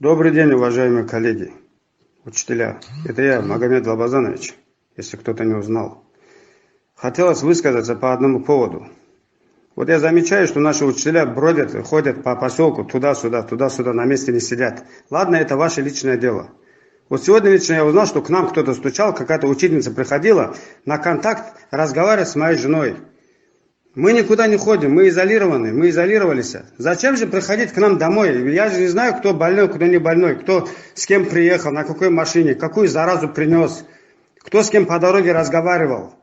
Добрый день, уважаемые коллеги, учителя. Это я, Магомед Лобазанович, если кто-то не узнал. Хотелось высказаться по одному поводу. Вот я замечаю, что наши учителя бродят, ходят по поселку туда-сюда, на месте не сидят. Ладно, это ваше личное дело. Вот сегодня лично я узнал, что к нам кто-то стучал, какая-то учительница приходила на контакт разговаривать с моей женой. Мы никуда не ходим, мы изолированы, мы изолировались. Зачем же приходить к нам домой? Я же не знаю, кто больной, кто не больной, кто с кем приехал, на какой машине, какую заразу принес, кто с кем по дороге разговаривал.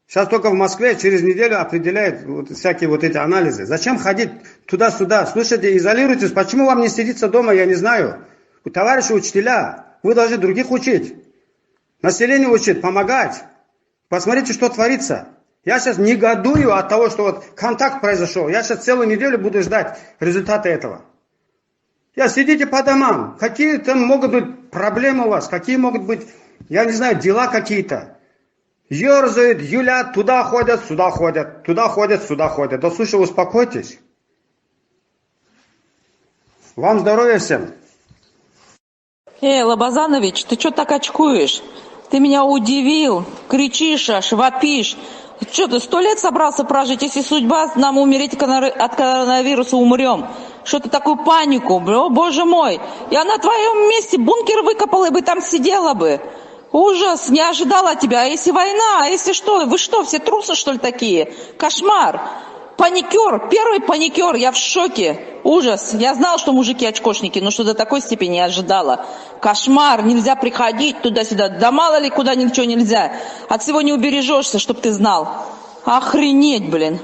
Сейчас только в Москве через неделю определяют всякие эти анализы. Зачем ходить туда-сюда? Слушайте, изолируйтесь. Почему вам не сидится дома, я не знаю. Товарищи учителя, вы должны других учить. Население учить, помогать. Посмотрите, что творится. Я сейчас негодую от того, что контакт произошел. Я сейчас целую неделю буду ждать результата этого. Сидите по домам. Какие там могут быть проблемы у вас? Какие могут быть, я не знаю, дела какие-то? Ёрзают, юлят, туда ходят, сюда ходят. Туда ходят, сюда ходят. Да слушай, успокойтесь. Вам здоровья всем. Лобазанович, ты что так очкуешь? Ты меня удивил. Кричишь аж, вопишь. Что ты 100 лет собрался прожить? Если судьба, нам умереть от коронавируса умрем. Что ты такую панику? О, боже мой. Я на твоем месте бункер выкопала и бы там сидела бы. Ужас, не ожидала тебя. А если война? А если что? Вы что, все трусы, что ли, такие? Кошмар. Паникер, первый паникер, я в шоке. Ужас. Я знала, что мужики очкошники, но что до такой степени не ожидала. Кошмар, нельзя приходить туда-сюда. Да мало ли куда ничего нельзя. От всего не убережешься, чтоб ты знал. Охренеть, блин.